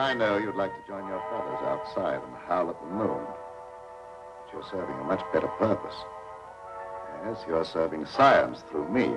I know you'd like to join your brothers outside and howl at the moon. But you're serving a much better purpose. Yes, you're serving science through me.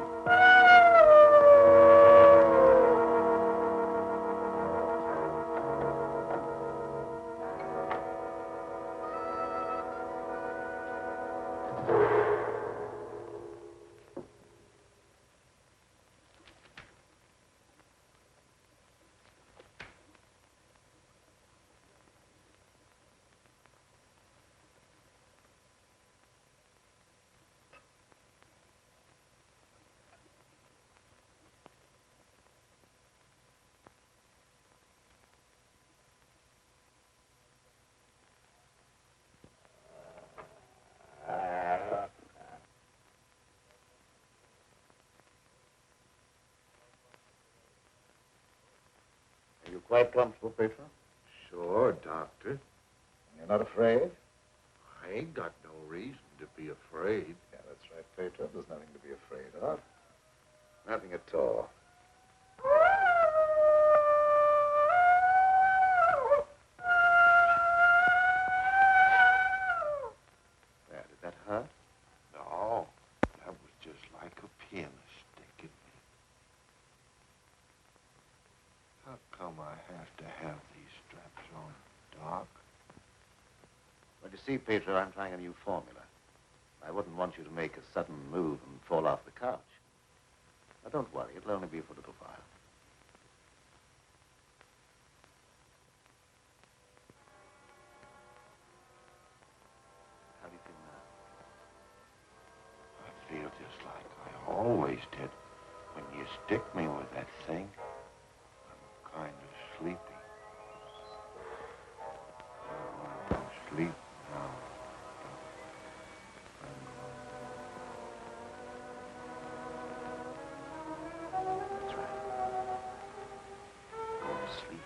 Are you quite comfortable, Pedro? Sure, Doctor. You're not afraid? I ain't got no reason to be afraid. Yeah, that's right, Pedro. There's nothing to be afraid of. Nothing at all. There, did that hurt? No, that was just like a pin sticking me. How come I have to have these straps on, Doc? Well, you see, Pedro, I'm trying a new formula. I wouldn't want you to make a sudden move and fall off the couch. Now, don't worry. It'll only be for a little while. How do you feel now? I feel just like I always did. When you stick me with that thing, I'm kind of sleepy. I want to sleep now. That's right. Go to sleep.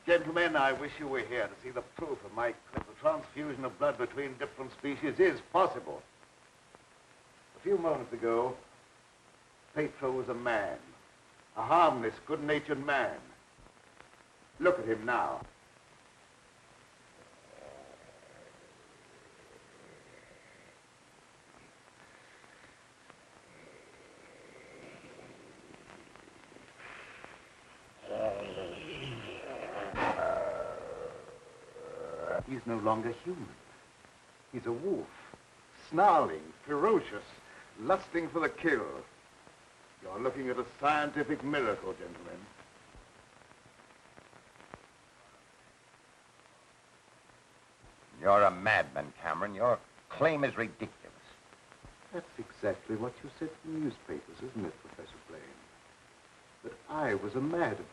Gentlemen, I wish you were here to see the proof of my claim. The transfusion of blood between different species is possible. A few moments ago, Pedro was a man. A harmless, good-natured man. Look at him now. He's no longer human. He's a wolf, snarling, ferocious, lusting for the kill. You're looking at a scientific miracle, gentlemen. You're a madman, Cameron. Your claim is ridiculous. That's exactly what you said in the newspapers, isn't it, Professor Blaine? That I was a madman,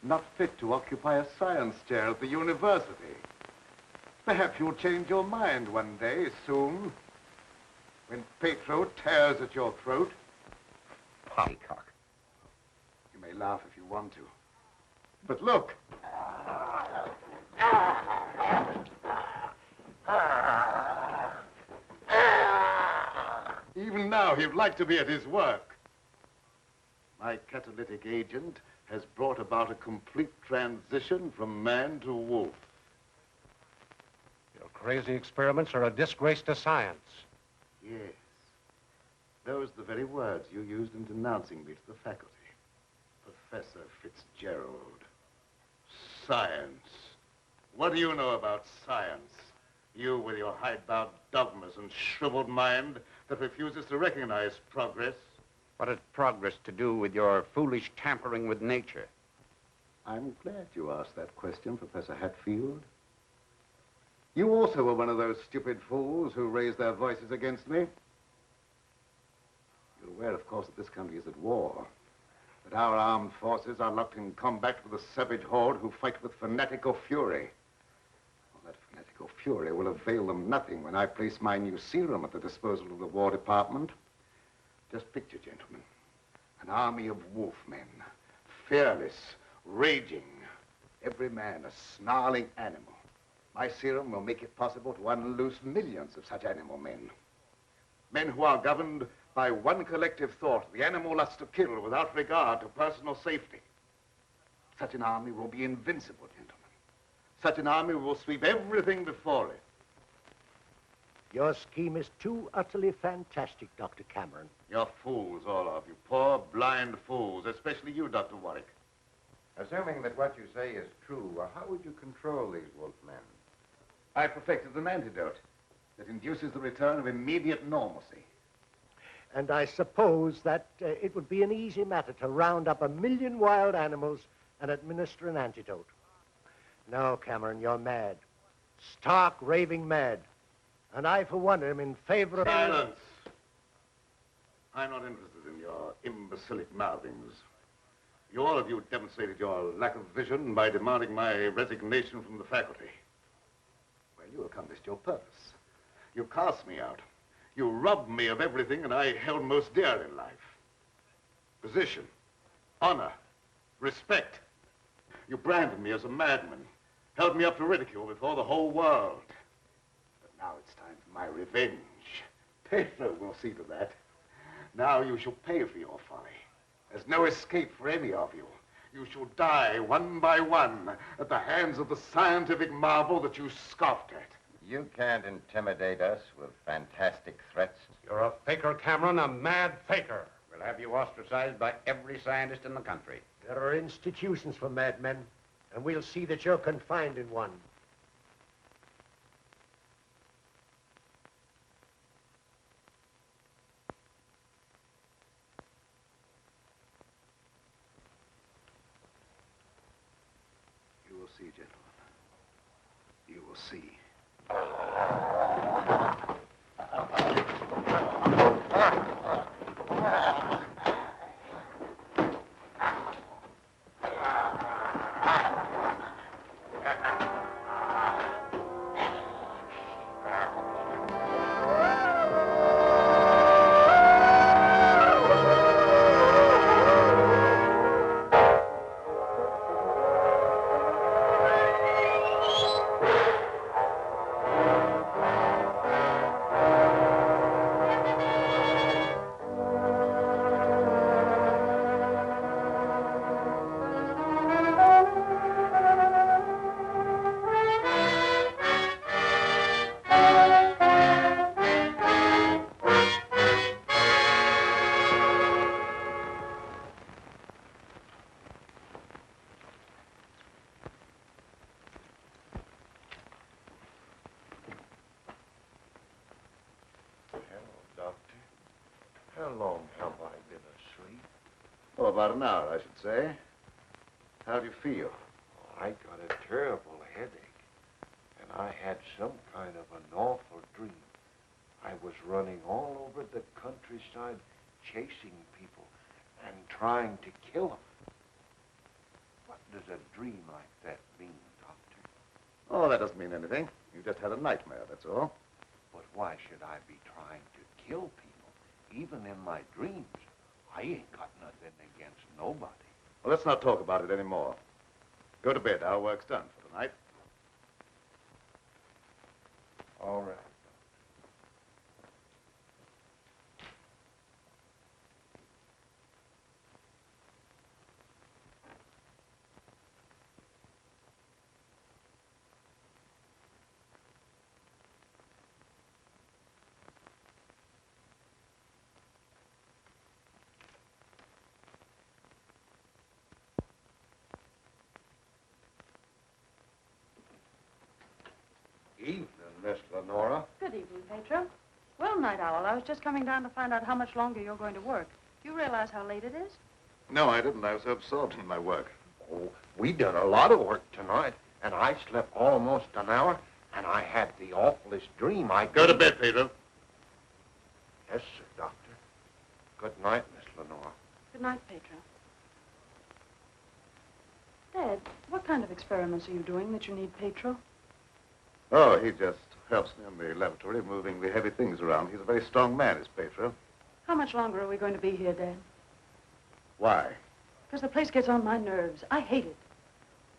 not fit to occupy a science chair at the university. Perhaps you'll change your mind one day, soon, when Pedro tears at your throat. Poppycock. You may laugh if you want to. But look. Even now, he'd like to be at his work. My catalytic agent has brought about a complete transition from man to wolf. crazy experiments are a disgrace to science. Yes. Those are the very words you used in denouncing me to the faculty. Professor Fitzgerald. Science. What do you know about science? You with your hidebound dogmas and shriveled mind that refuses to recognize progress. What has progress to do with your foolish tampering with nature? I'm glad you asked that question, Professor Hatfield. You also were one of those stupid fools who raised their voices against me. You're aware, of course, that this country is at war. That our armed forces are locked in combat with a savage horde who fight with fanatical fury. Well, that fanatical fury will avail them nothing when I place my new serum at the disposal of the War Department. Just picture, gentlemen, an army of wolfmen, fearless, raging, every man a snarling animal. My serum will make it possible to unloose millions of such animal men. Men who are governed by one collective thought, the animal lust to kill without regard to personal safety. Such an army will be invincible, gentlemen. Such an army will sweep everything before it. Your scheme is too utterly fantastic, Dr. Cameron. You're fools, all of you. Poor, blind fools, especially you, Dr. Warwick. Assuming that what you say is true, how would you control these wolfmen? I perfected an antidote that induces the return of immediate normalcy. And I suppose that it would be an easy matter to round up 1,000,000 wild animals and administer an antidote. No, Cameron, you're mad. Stark, raving mad. And I, for one, am in favor of... Silence! I'm not interested in your imbecilic mouthings. You all of you demonstrated your lack of vision by demanding my resignation from the faculty. Well, you accomplished your purpose. You cast me out. You robbed me of everything that I held most dear in life. Position, honor, respect. You branded me as a madman, held me up to ridicule before the whole world. But now it's time for my revenge. Pedro will see to that. Now you shall pay for your folly. There's no escape for any of you. You shall die one by one at the hands of the scientific marvel that you scoffed at. You can't intimidate us with fantastic threats. You're a faker, Cameron, a mad faker. We'll have you ostracized by every scientist in the country. There are institutions for madmen, and we'll see that you're confined in one. You will see, gentlemen. You will see. How long have I been asleep? Oh, about an hour, I should say. How do you feel? I got a terrible headache, and I had some kind of an awful dream. I was running all over the countryside, chasing people and trying to kill them. What does a dream like that mean, Doctor? Oh, that doesn't mean anything. You just had a nightmare, that's all. But why should I be trying to kill people? Even in my dreams, I ain't got nothing against nobody. Well, let's not talk about it anymore. Go to bed. Our work's done for tonight. All right. Good evening, Pedro. Well, Night Owl, I was just coming down to find out how much longer you're going to work. Do you realize how late it is? No, I didn't. I was so absorbed in my work. Oh, we done a lot of work tonight, and I slept almost an hour, and I had the awfulest dream. Go to bed, Pedro. Yes, sir, Doctor. Good night, Miss Lenore. Good night, Pedro. Dad, what kind of experiments are you doing that you need Pedro? Oh, he just helps me in the laboratory, moving the heavy things around. He's a very strong man, is Pedro. How much longer are we going to be here, Dad? Why? Because the place gets on my nerves. I hate it.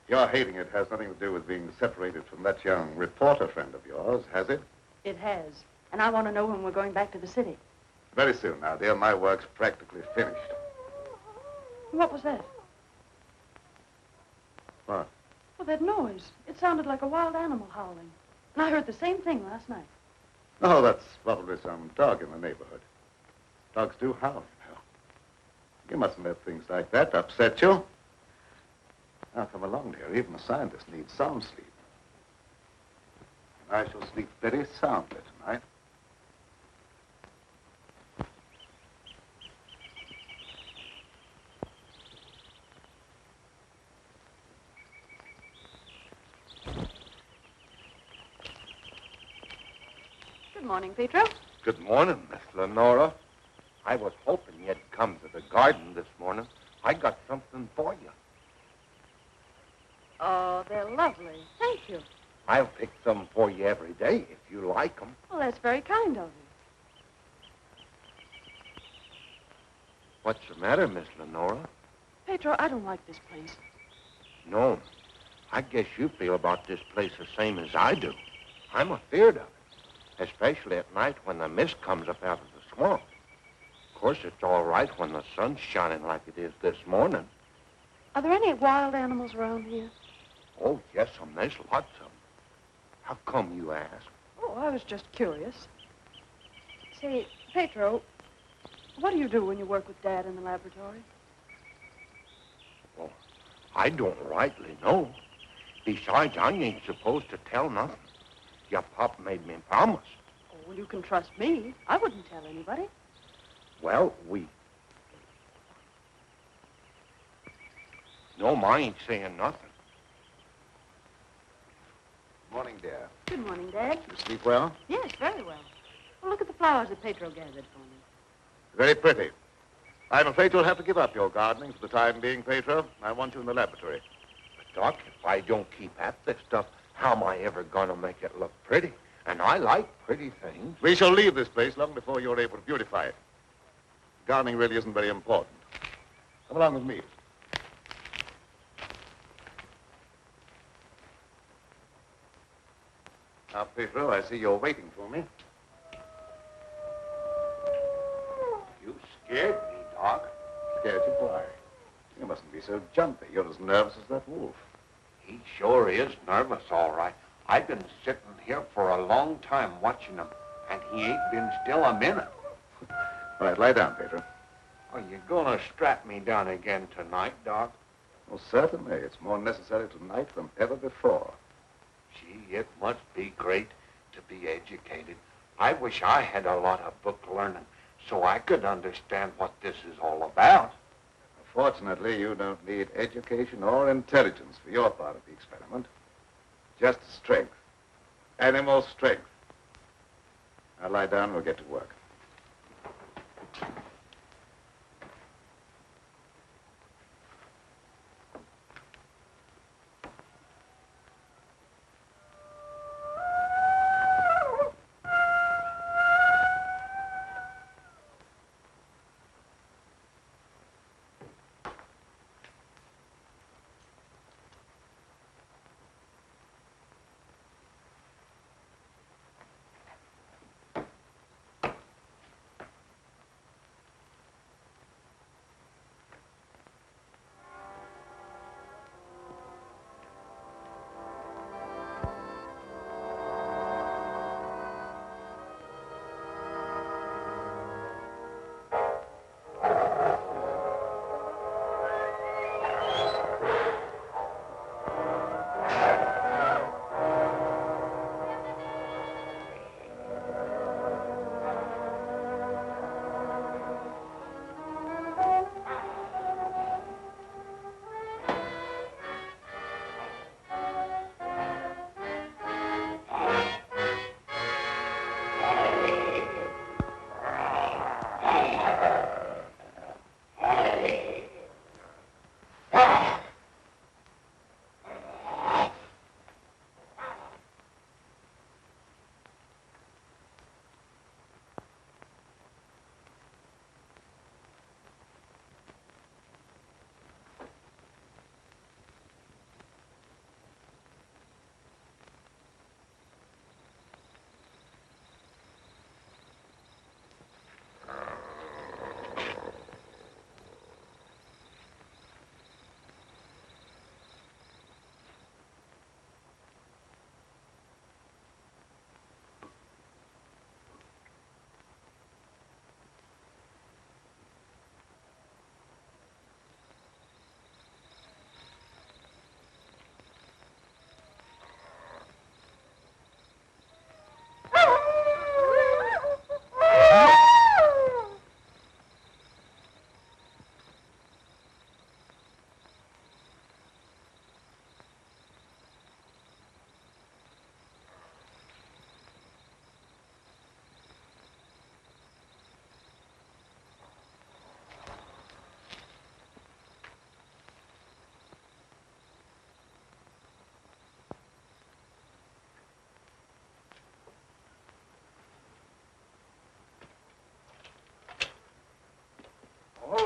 Your hating it has nothing to do with being separated from that young reporter friend of yours, has it? It has. And I want to know when we're going back to the city. Very soon now, dear. My work's practically finished. What was that? What? Well, that noise. It sounded like a wild animal howling. And I heard the same thing last night. Oh, that's probably some dog in the neighborhood. Dogs do howl, you know. You mustn't let things like that upset you. Now, come along, dear. Even a scientist needs sound sleep. And I shall sleep very soundly tonight. Good morning, Pedro. Good morning, Miss Lenora. I was hoping you'd come to the garden this morning. I got something for you. Oh, they're lovely. Thank you. I'll pick some for you every day if you like them. Well, that's very kind of you. What's the matter, Miss Lenora? Pedro, I don't like this place. No. I guess you feel about this place the same as I do. I'm afeard of it, especially at night when the mist comes up out of the swamp. Of course, it's all right when the sun's shining like it is this morning. Are there any wild animals around here? Oh, yes, there's lots of them. How come you ask? Oh, I was just curious. Say, Pedro, what do you do when you work with Dad in the laboratory? Well, I don't rightly know. Besides, I ain't supposed to tell nothing. Your pop made me promise. Oh, well, you can trust me. I wouldn't tell anybody. Well, No, I ain't saying nothing. Morning, dear. Good morning, Dad. You sleep well? Yes, very well. Well, look at the flowers that Pedro gathered for me. Very pretty. I'm afraid you'll have to give up your gardening for the time being, Pedro. I want you in the laboratory. But, Doc, if I don't keep at this stuff, how am I ever going to make it look pretty? And I like pretty things. We shall leave this place long before you're able to beautify it. Gardening really isn't very important. Come along with me. Now, Pedro, I see you're waiting for me. You scared me, Doc. Scared you? Why? You mustn't be so jumpy. You're as nervous as that wolf. He sure is nervous, all right. I've been sitting here for a long time watching him, and he ain't been still a minute. All right, lie down, Pedro. Are you going to strap me down again tonight, Doc? Well, certainly. It's more necessary tonight than ever before. Gee, it must be great to be educated. I wish I had a lot of book learning so I could understand what this is all about. Fortunately, you don't need education or intelligence for your part of the experiment. Just strength. Animal strength. Now lie down and we'll get to work.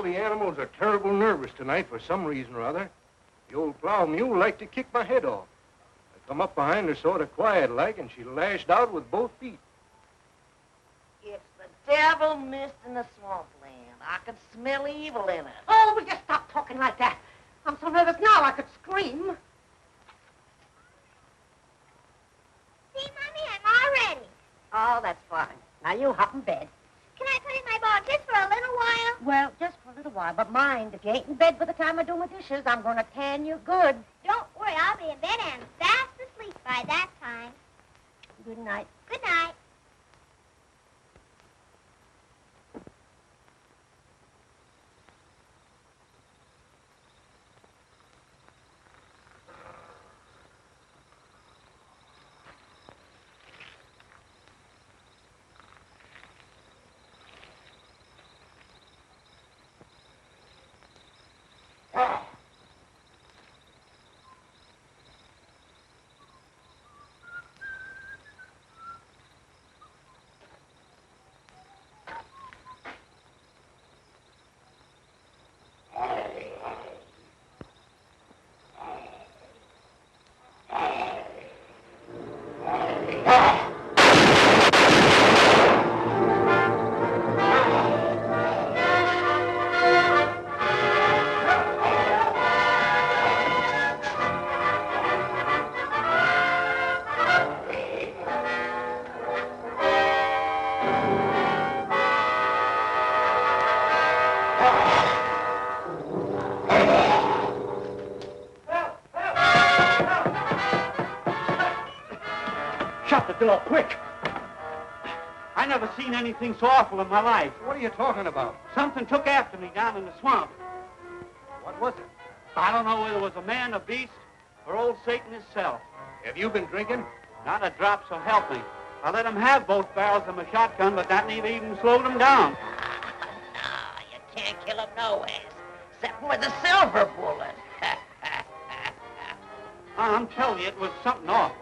the animals are terrible nervous tonight for some reason or other. The old plow mule liked to kick my head off. I come up behind her sort of quiet-like, and she lashed out with both feet. It's the devil mist in the swampland. I could smell evil in it. Oh, will you stop talking like that? I'm so nervous now I could scream. See, Mommy, I'm all ready. Oh, that's fine. Now you hop in bed. Can I put in my ball just for a little while? Well, just for a little while, but mind, if you ain't in bed by the time I do my dishes, I'm going to tan you good. Don't worry, I'll be in bed and fast asleep by that time. Good night. Good night. Shut the door, quick! I never seen anything so awful in my life. What are you talking about? Something took after me down in the swamp. What was it? I don't know whether it was a man, a beast, or old Satan himself. Have you been drinking? Not a drop, so help me. I let him have both barrels of my shotgun, but that never even slowed him down. No, you can't kill him nowhere, except with a silver bullet. I'm telling you, it was something awful.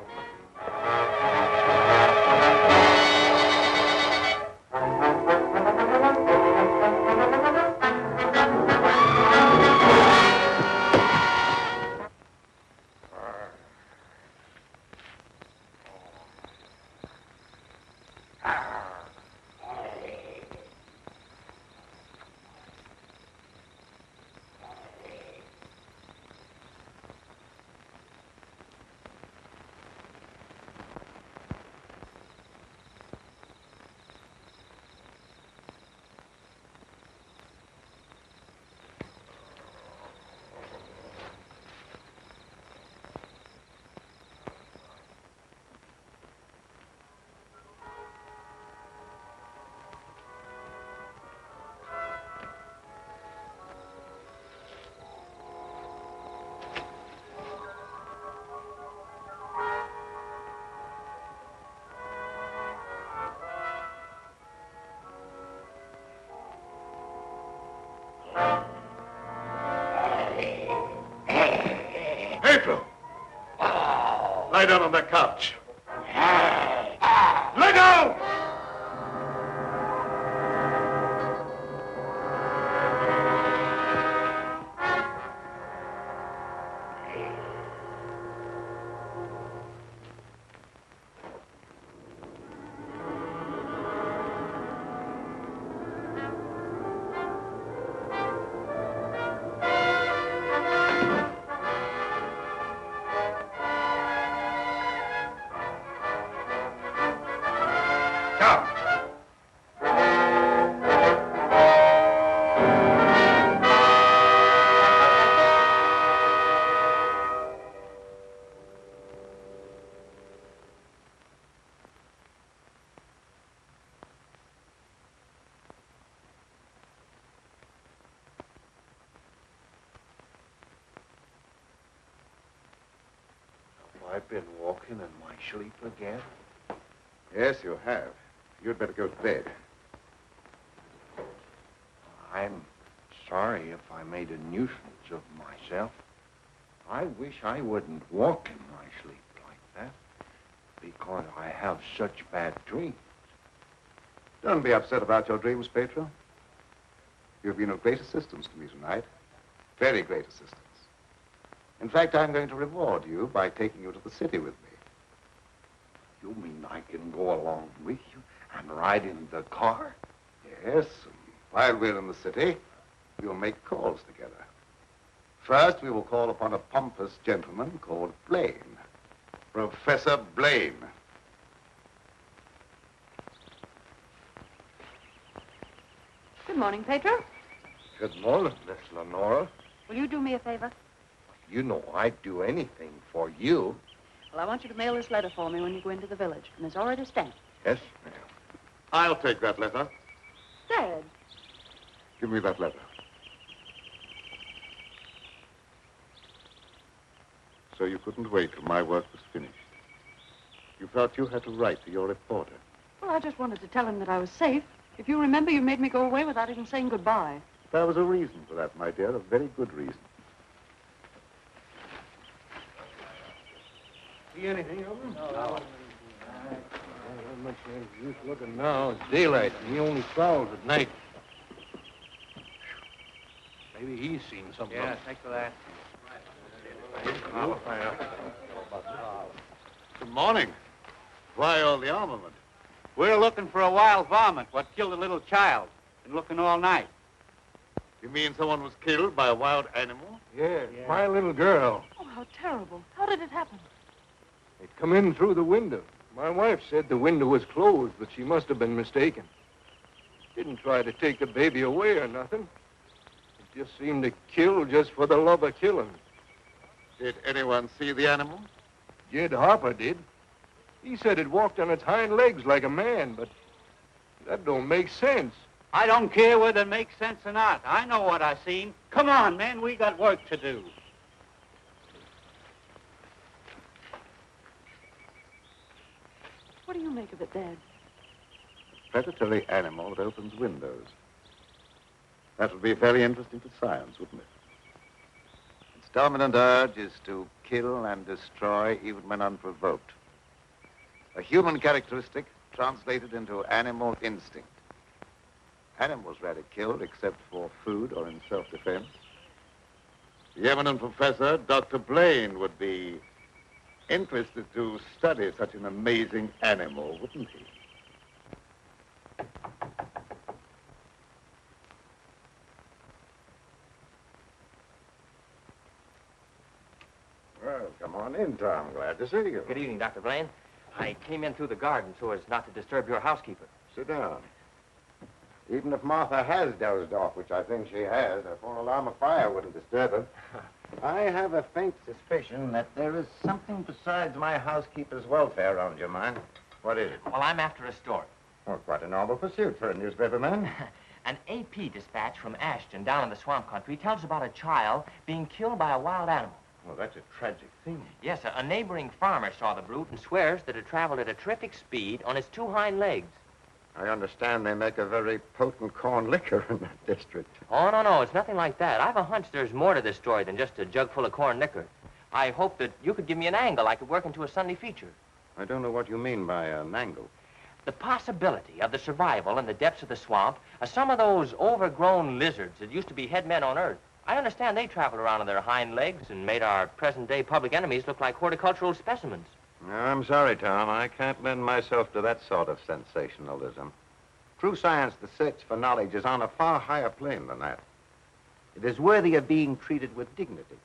Pedro! Lie down on that couch. Lie down! I've been walking in my sleep again. Yes, you have. You'd better go to bed. I'm sorry if I made a nuisance of myself. I wish I wouldn't walk in my sleep like that, because I have such bad dreams. Don't be upset about your dreams, Pedro. You've been of great assistance to me tonight. Very great assistance. In fact, I'm going to reward you by taking you to the city with me. You mean I can go along with you and ride in the car? Yes, and while we're in the city, we'll make calls together. First, we will call upon a pompous gentleman called Blaine. Professor Blaine. Good morning, Pedro. Good morning, Miss Lenora. Will you do me a favor? You know I'd do anything for you. Well, I want you to mail this letter for me when you go into the village, and it's already stamped. Yes, ma'am. I'll take that letter. Dad. Give me that letter. So you couldn't wait till my work was finished. You felt you had to write to your reporter. Well, I just wanted to tell him that I was safe. If you remember, you made me go away without even saying goodbye. There was a reason for that, my dear, a very good reason. See anything of him? No. Not much use looking now. It's daylight, and he only prowls at night. Maybe he's seen something. Yeah, thanks for that. Good morning. Why all the armament? We're looking for a wild varmint what killed a little child. Been looking all night. You mean someone was killed by a wild animal? Yeah, my little girl. Oh, how terrible. How did it happen? It come in through the window. My wife said the window was closed, but she must have been mistaken. Didn't try to take the baby away or nothing. It just seemed to kill just for the love of killing. Did anyone see the animal? Jed Harper did. He said it walked on its hind legs like a man, but that don't make sense. I don't care whether it makes sense or not. I know what I seen. Come on, man, we got work to do. What do you make of it, Dad? Predatory animal that opens windows. That would be very interesting to science, wouldn't it? Its dominant urge is to kill and destroy even when unprovoked. A human characteristic translated into animal instinct. Animals rarely killed except for food or in self-defense. The eminent professor, Dr. Blaine, would be interested to study such an amazing animal, wouldn't he? Well, come on in, Tom. Glad to see you. Good evening, Dr. Blaine. I came in through the garden so as not to disturb your housekeeper. Sit down. Even if Martha has dozed off, which I think she has, a full alarm of fire wouldn't disturb her. I have a faint suspicion that there is something besides my housekeeper's welfare on your mind. What is it? Well, I'm after a story. Well, quite a novel pursuit for a newspaperman. An AP dispatch from Ashton down in the swamp country tells about a child being killed by a wild animal. Well, that's a tragic thing. Yes, a neighboring farmer saw the brute and swears that it traveled at a terrific speed on its two hind legs. I understand they make a very potent corn liquor in that district. Oh, no, it's nothing like that. I've a hunch there's more to this story than just a jug full of corn liquor. I hope that you could give me an angle I could work into a Sunday feature. I don't know what you mean by an angle. The possibility of the survival in the depths of the swamp of some of those overgrown lizards that used to be head men on Earth. I understand they traveled around on their hind legs and made our present-day public enemies look like horticultural specimens. No, I'm sorry, Tom. I can't lend myself to that sort of sensationalism. True science, the search for knowledge, is on a far higher plane than that. It is worthy of being treated with dignity.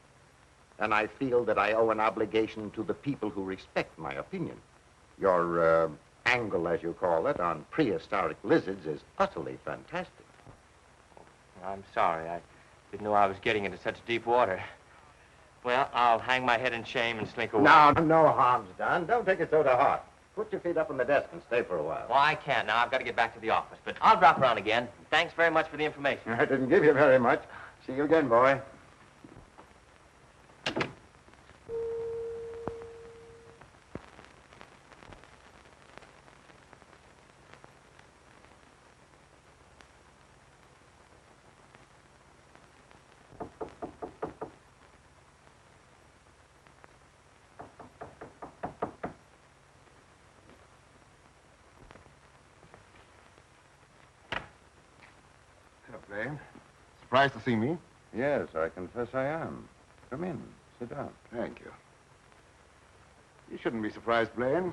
And I feel that I owe an obligation to the people who respect my opinion. Your angle, as you call it, on prehistoric lizards is utterly fantastic. I'm sorry. I didn't know I was getting into such deep water. Well, I'll hang my head in shame and slink away. No, no harm's done. Don't take it so to heart. Put your feet up on the desk and stay for a while. Well, I can't now. I've got to get back to the office. But I'll drop around again. Thanks very much for the information. I didn't give you very much. See you again, boy. Blaine. Surprised to see me? Yes, I confess I am. Come in. Sit down. Thank you. You shouldn't be surprised, Blaine.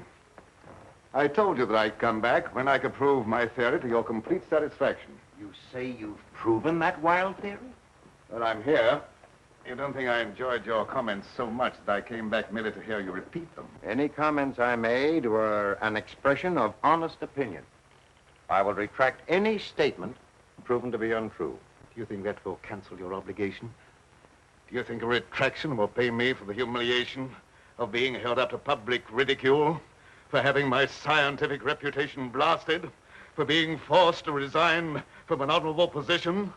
I told you that I'd come back when I could prove my theory to your complete satisfaction. You say you've proven that wild theory? Well, I'm here. You don't think I enjoyed your comments so much that I came back merely to hear you repeat them? Any comments I made were an expression of honest opinion. I will retract any statement proven to be untrue. Do you think that will cancel your obligation? Do you think a retraction will pay me for the humiliation of being held up to public ridicule, for having my scientific reputation blasted, for being forced to resign from an honorable position?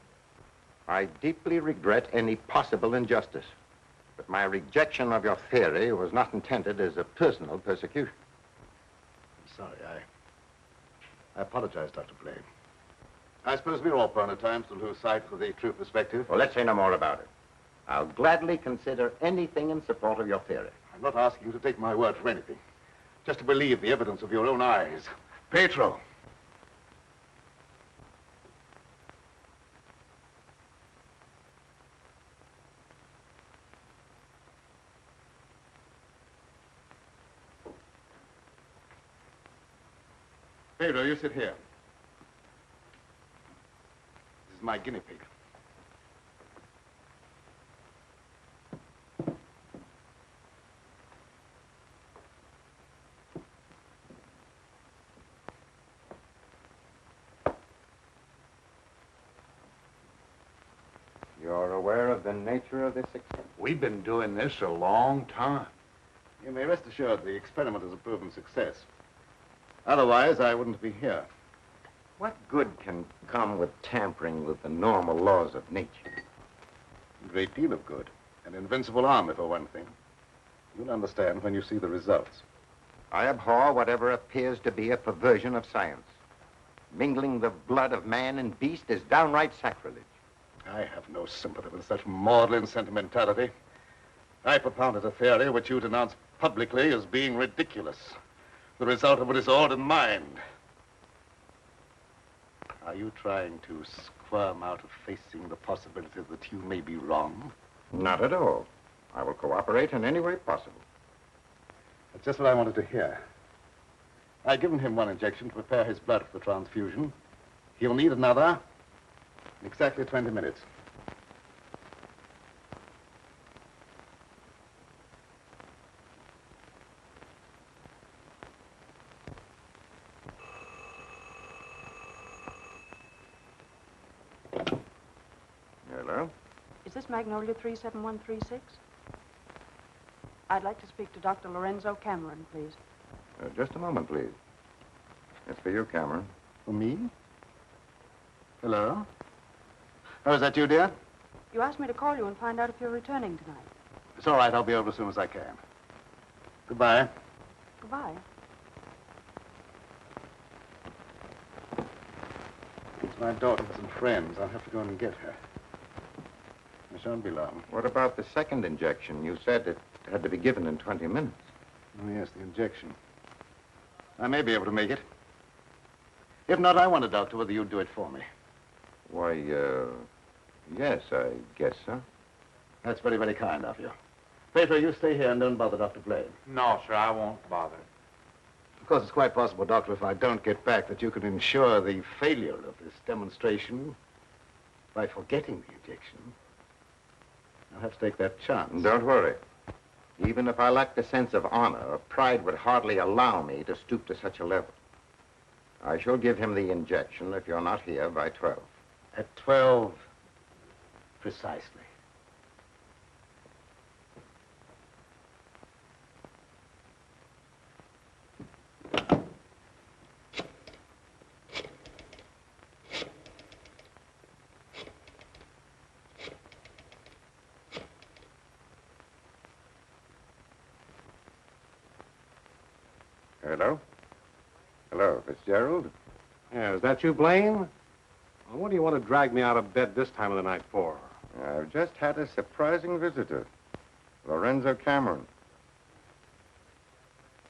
I deeply regret any possible injustice, but my rejection of your theory was not intended as a personal persecution. I'm sorry. I apologize, Dr. Blaine. I suppose we're all prone at times to lose sight of the true perspective. Well, let's say no more about it. I'll gladly consider anything in support of your theory. I'm not asking you to take my word for anything. Just to believe the evidence of your own eyes. Pedro. Pedro, you sit here. This is my guinea pig. You're aware of the nature of this experiment? We've been doing this a long time. You may rest assured the experiment is a proven success. Otherwise, I wouldn't be here. What good can come with tampering with the normal laws of nature? A great deal of good. An invincible army, for one thing. You'll understand when you see the results. I abhor whatever appears to be a perversion of science. Mingling the blood of man and beast is downright sacrilege. I have no sympathy with such maudlin sentimentality. I propounded a theory which you denounced publicly as being ridiculous. The result of a disordered mind. Are you trying to squirm out of facing the possibility that you may be wrong? Not at all. I will cooperate in any way possible. That's just what I wanted to hear. I've given him one injection to prepare his blood for the transfusion. He'll need another in exactly 20 minutes. Hello? Is this Magnolia 37136? I'd like to speak to Dr. Lorenzo Cameron, please. Just a moment, please. It's for you, Cameron. For me? Hello? Oh, is that you, dear? You asked me to call you and find out if you're returning tonight. It's all right. I'll be over as soon as I can. Goodbye. Goodbye. It's my daughter with some friends. I'll have to go and get her. I shan't be long. What about the second injection? You said it had to be given in 20 minutes. Oh, yes, the injection. I may be able to make it. If not, I wonder, Doctor, whether you'd do it for me. Why, yes, I guess so. That's very, very kind of you. Pedro, you stay here and don't bother Dr. Blaine. No, sir, I won't bother. Of course, it's quite possible, Doctor, if I don't get back, that you could ensure the failure of this demonstration by forgetting the injection. I'll have to take that chance. Don't worry. Even if I lacked a sense of honor, pride would hardly allow me to stoop to such a level. I shall give him the injection if you're not here by 12. At 12, precisely. Hello? Hello, Fitzgerald? Yeah, is that you, Blaine? Well, what do you want to drag me out of bed this time of the night for? I've just had a surprising visitor, Lorenzo Cameron.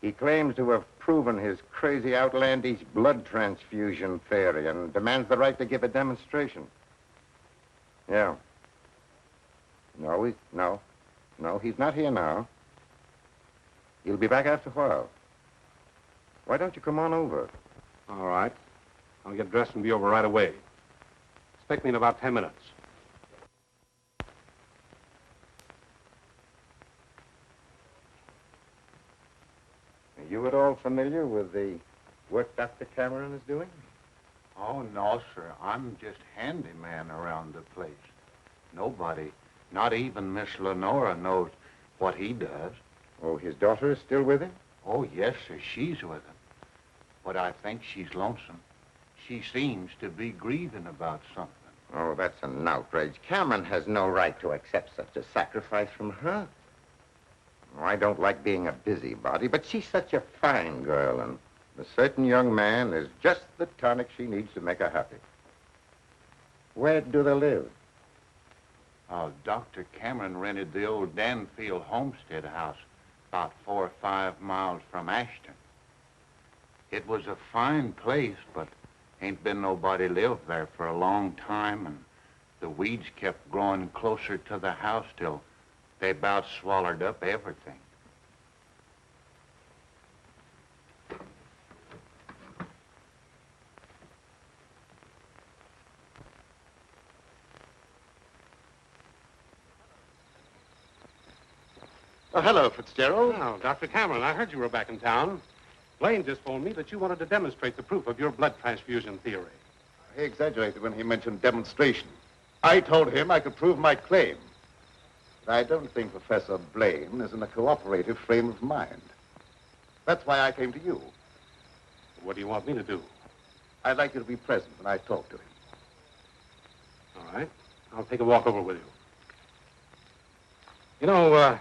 He claims to have proven his crazy, outlandish blood transfusion theory and demands the right to give a demonstration. Yeah. No, he's not here now. He'll be back after a while. Why don't you come on over? All right. I'll get dressed and be over right away. Expect me in about 10 minutes. Are you at all familiar with the work Dr. Cameron is doing? Oh, no, sir. I'm just handyman around the place. Nobody, not even Miss Lenora, knows what he does. Oh, his daughter is still with him? Oh, yes, sir. She's with him. But I think she's lonesome. She seems to be grieving about something. Oh, that's an outrage. Cameron has no right to accept such a sacrifice from her. Oh, I don't like being a busybody, but she's such a fine girl, and a certain young man is just the tonic she needs to make her happy. Where do they live? Dr. Cameron rented the old Danfield homestead house about 4 or 5 miles from Ashton. It was a fine place, but ain't been nobody lived there for a long time, and the weeds kept growing closer to the house till they about swallowed up everything. Oh, hello, Fitzgerald. Oh, Dr. Cameron, I heard you were back in town. Blaine just told me that you wanted to demonstrate the proof of your blood transfusion theory. He exaggerated when he mentioned demonstration. I told him I could prove my claim. But I don't think Professor Blaine is in a cooperative frame of mind. That's why I came to you. What do you want me to do? I'd like you to be present when I talk to him. All right. I'll take a walk over with you. You know,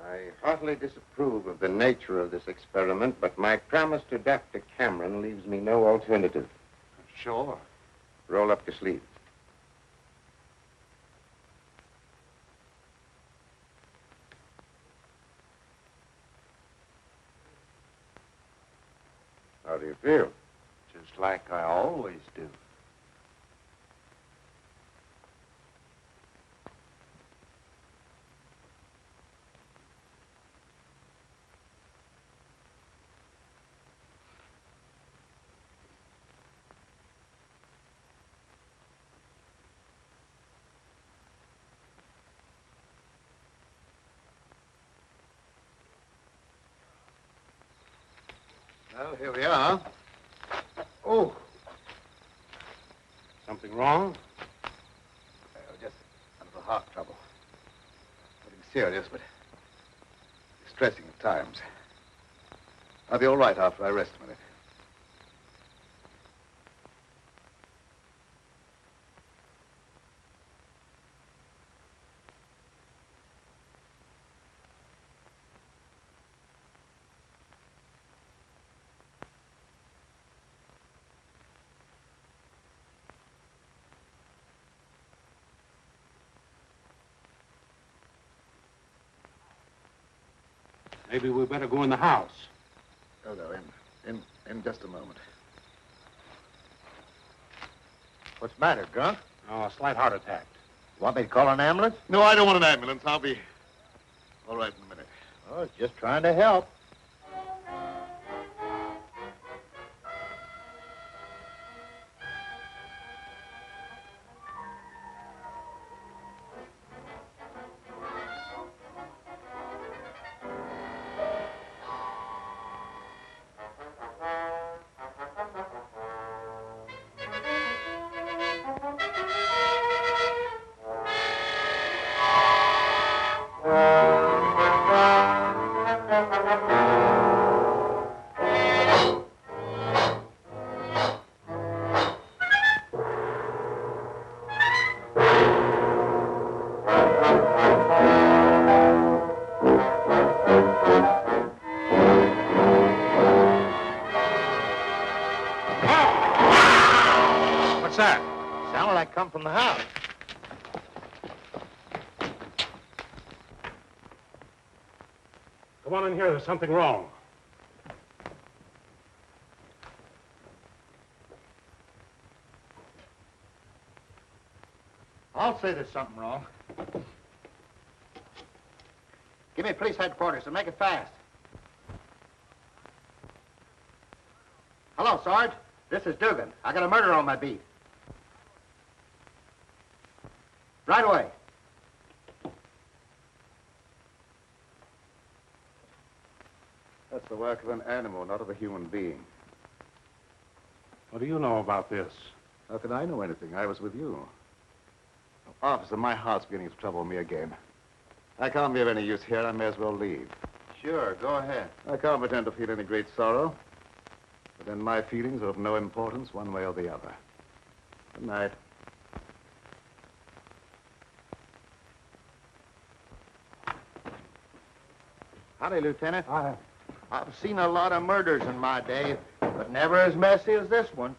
I heartily disapprove of the nature of this experiment, but my promise to Dr. Cameron leaves me no alternative. Sure. Roll up your sleeves. How do you feel? Just like I always do. Well, here we are. Oh. Something wrong? Just a little heart trouble. Nothing serious, but distressing at times. I'll be all right after I rest a minute. Maybe we better go in the house. Oh, no, in just a moment. What's the matter, Grunt? Oh, a slight heart attack. Want me to call an ambulance? No, I don't want an ambulance. I'll be all right in a minute. Oh, it's just trying to help. that? Sounded like come from the house. Come on in here. There's something wrong. I'll say there's something wrong. Give me police headquarters and make it fast. Hello, Sarge. This is Dugan. I got a murder on my beat. Right away. That's the work of an animal, not of a human being. What do you know about this? How could I know anything? I was with you. Officer, my heart's beginning to trouble me again. I can't be of any use here. I may as well leave. Sure, go ahead. I can't pretend to feel any great sorrow. But then my feelings are of no importance one way or the other. Good night. Howdy, Lieutenant. I've seen a lot of murders in my day, but never as messy as this one.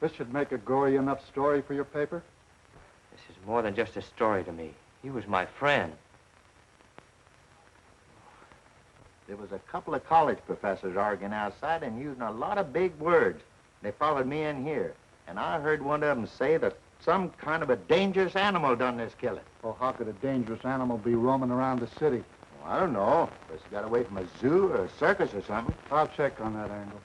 This should make a gory enough story for your paper? This is more than just a story to me. He was my friend. There was a couple of college professors arguing outside and using a lot of big words. They followed me in here, and I heard one of them say that some kind of a dangerous animal done this killing. Well, how could a dangerous animal be roaming around the city? Well, I don't know. Guess he got away from a zoo or a circus or something. I'll check on that angle.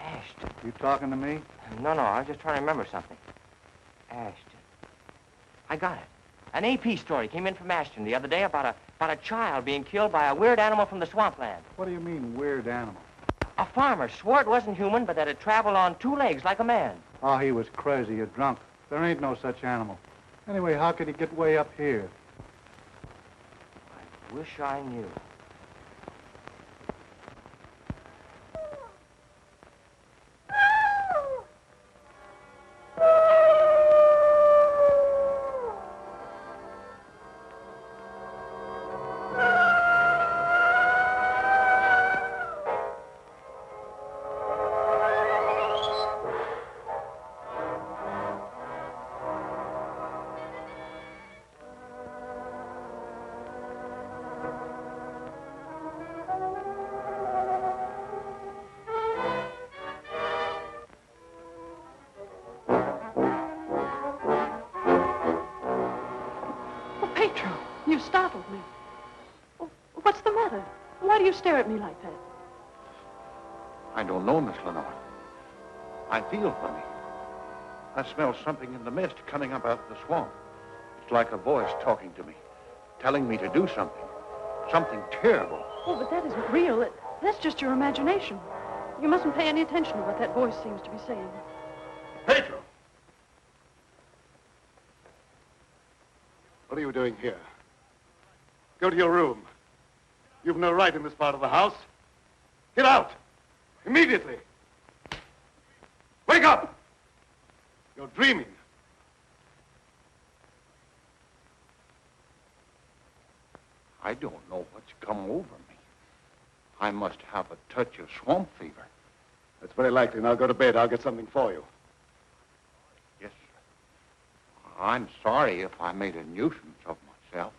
Ashton. You talking to me? No, I was just trying to remember something. Ashton. I got it. An AP story came in from Ashton the other day about a child being killed by a weird animal from the swampland. What do you mean, weird animal? A farmer swore it wasn't human, but that it traveled on 2 legs like a man. Oh, he was crazy or drunk. There ain't no such animal. Anyway, how could he get way up here? I wish I knew. You startled me. Oh, what's the matter? Why do you stare at me like that? I don't know, Miss Lenore. I feel funny. I smell something in the mist coming up out of the swamp. It's like a voice talking to me, telling me to do something. Something terrible. Oh, but that isn't real. That's just your imagination. You mustn't pay any attention to what that voice seems to be saying. Pedro! What are you doing here? Go to your room. You've no right in this part of the house. Get out! Immediately! Wake up! You're dreaming. I don't know what's come over me. I must have a touch of swamp fever. That's very likely. Now go to bed. I'll get something for you. Yes, sir. I'm sorry if I made a nuisance of myself.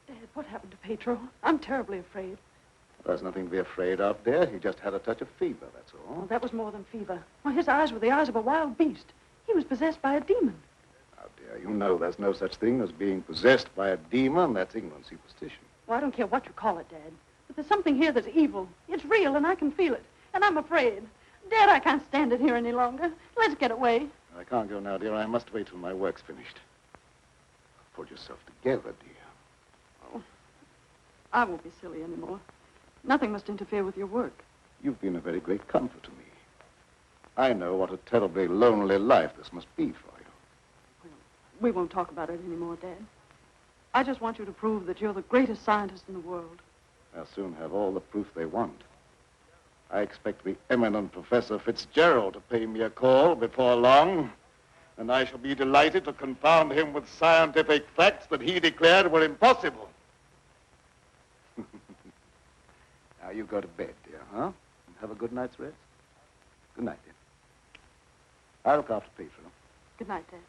Dad, what happened to Pedro? I'm terribly afraid. There's nothing to be afraid of, dear. He just had a touch of fever, that's all. Oh, that was more than fever. Well, his eyes were the eyes of a wild beast. He was possessed by a demon. Now, dear, you know there's no such thing as being possessed by a demon. That's ignorant superstition. Well, I don't care what you call it, Dad. But there's something here that's evil. It's real, and I can feel it. And I'm afraid. Dad, I can't stand it here any longer. Let's get away. I can't go now, dear. I must wait till my work's finished. Pull yourself together, dear. Oh, I won't be silly anymore. Nothing must interfere with your work. You've been a very great comfort to me. I know what a terribly lonely life this must be for you. We won't talk about it anymore, Dad. I just want you to prove that you're the greatest scientist in the world. They'll soon have all the proof they want. I expect the eminent Professor Fitzgerald to pay me a call before long, and I shall be delighted to confound him with scientific facts that he declared were impossible. Now you go to bed, dear, huh? And have a good night's rest. Good night, dear. I'll look after Pedro. Good night, Dad.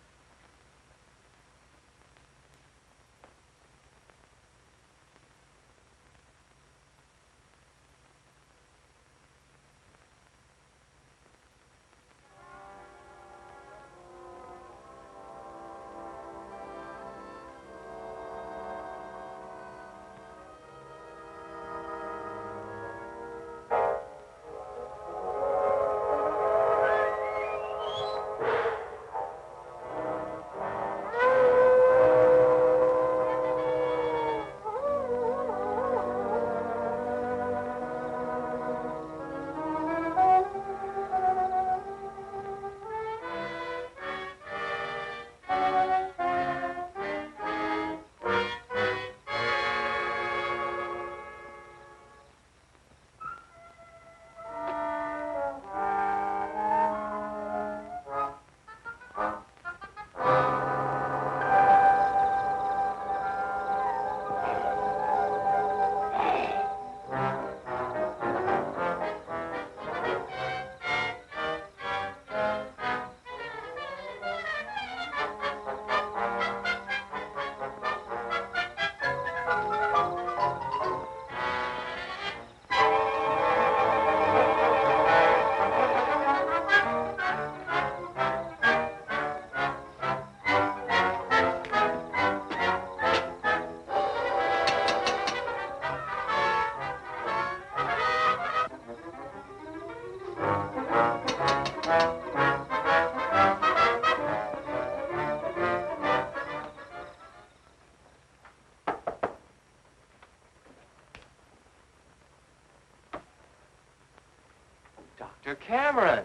Dr. Cameron.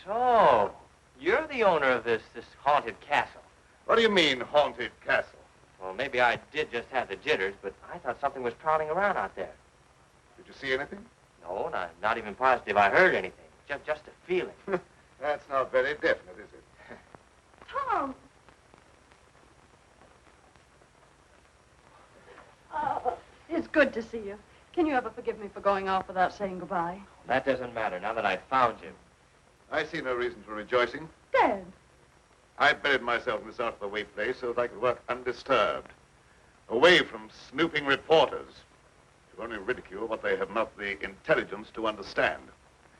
So, you're the owner of this haunted castle. What do you mean, haunted castle? Well, maybe I did just have the jitters, but I thought something was prowling around out there. Did you see anything? No, not even positive I heard anything. Just a feeling. That's not very definite, is it? Tom! It's good to see you. Can you ever forgive me for going off without saying goodbye? That doesn't matter now that I've found you. I see no reason for rejoicing. Dad! I buried myself in this out-of-the-way place so that I could work undisturbed, away from snooping reporters who only ridicule what they have not the intelligence to understand.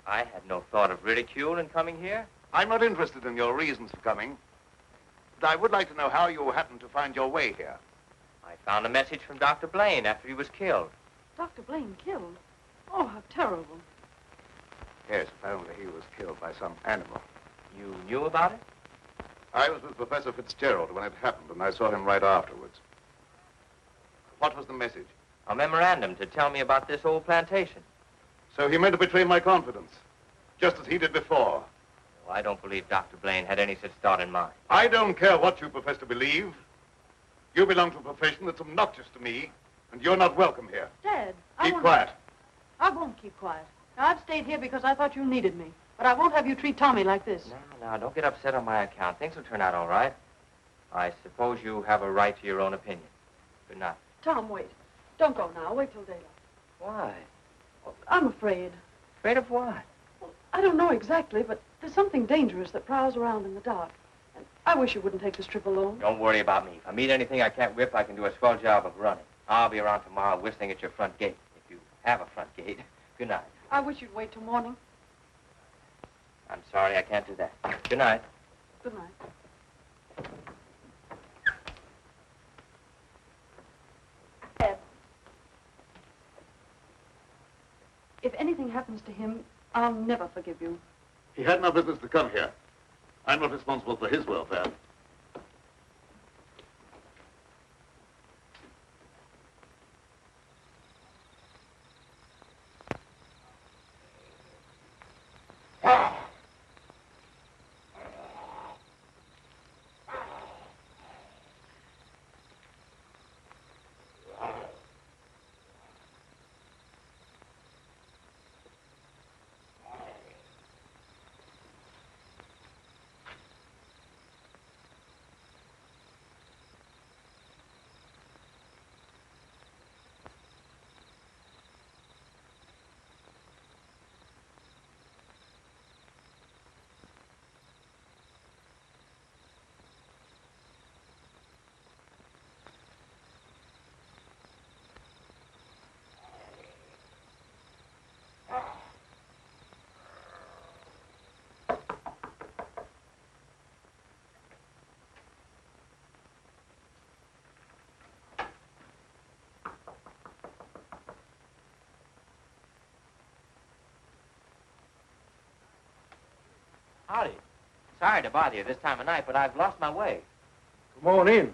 I had no thought of ridicule in coming here. I'm not interested in your reasons for coming, but I would like to know how you happened to find your way here. I found a message from Dr. Blaine after he was killed. Dr. Blaine killed? Oh, how terrible. Yes, apparently he was killed by some animal. You knew about it? I was with Professor Fitzgerald when it happened, and I saw him right afterwards. What was the message? A memorandum to tell me about this old plantation. So he meant to betray my confidence, just as he did before. Well, I don't believe Dr. Blaine had any such thought in mind. I don't care what you profess to believe. You belong to a profession that's obnoxious to me, and you're not welcome here. Dad, Keep quiet. I won't keep quiet. Now, I've stayed here because I thought you needed me. But I won't have you treat Tommy like this. No, don't get upset on my account. Things will turn out all right. I suppose you have a right to your own opinion. Good night. Tom, wait. Don't go now. Wait till daylight. Why? Well, I'm afraid. Afraid of what? Well, I don't know exactly, but there's something dangerous that prowls around in the dark. And I wish you wouldn't take this trip alone. Don't worry about me. If I meet anything I can't whip, I can do a swell job of running. I'll be around tomorrow whistling at your front gate, if you have a front gate. Good night. I wish you'd wait till morning. I'm sorry, I can't do that. Good night. Good night. Ed, if anything happens to him, I'll never forgive you. He had no business to come here. I'm not responsible for his welfare. Howdy. Sorry to bother you this time of night, but I've lost my way. Come on in.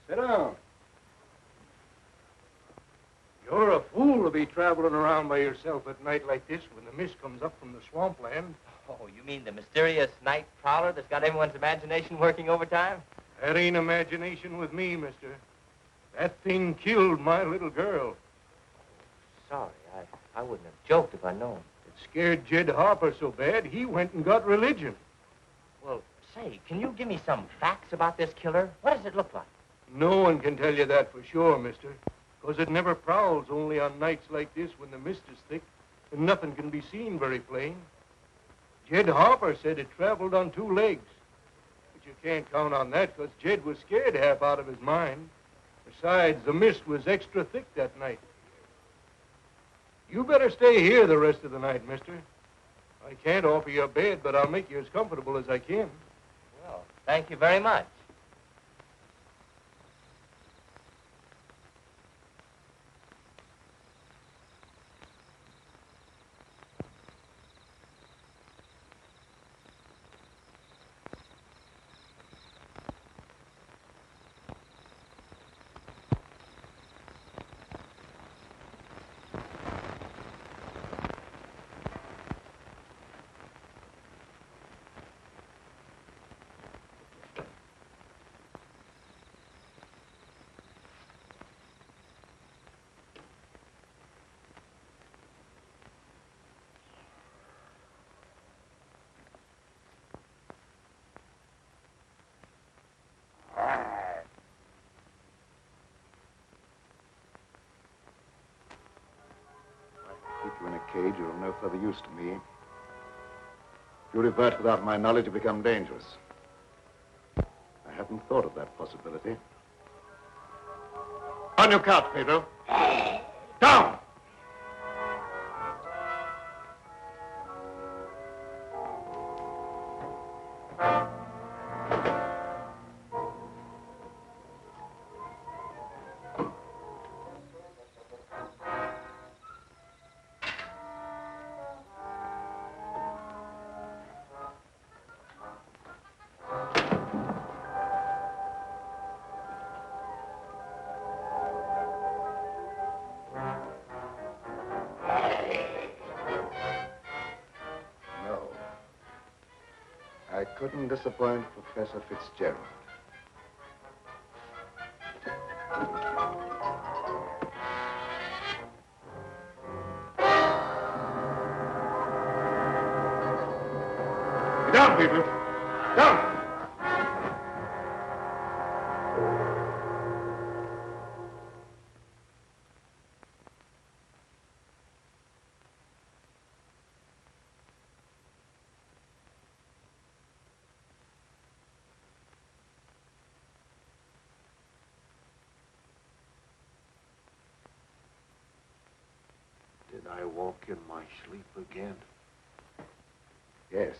Sit down. You're a fool to be traveling around by yourself at night like this when the mist comes up from the swampland. Oh, you mean the mysterious night prowler that's got everyone's imagination working overtime? That ain't imagination with me, mister. That thing killed my little girl. Sorry, I wouldn't have joked if I'd known. It scared Jed Harper so bad, he went and got religion. Well, say, can you give me some facts about this killer? What does it look like? No one can tell you that for sure, mister. Because it never prowls only on nights like this when the mist is thick and nothing can be seen very plain. Jed Harper said it traveled on 2 legs. But you can't count on that because Jed was scared half out of his mind. Besides, the mist was extra thick that night. You better stay here the rest of the night, mister. I can't offer you a bed, but I'll make you as comfortable as I can. Well, thank you very much. Keep you in a cage, you're of no further use to me. If you revert without my knowledge, you become dangerous. I hadn't thought of that possibility. On your couch, Pedro. Down! I couldn't disappoint Professor Fitzgerald. Get down, people. Down! Did I walk in my sleep again? Yes.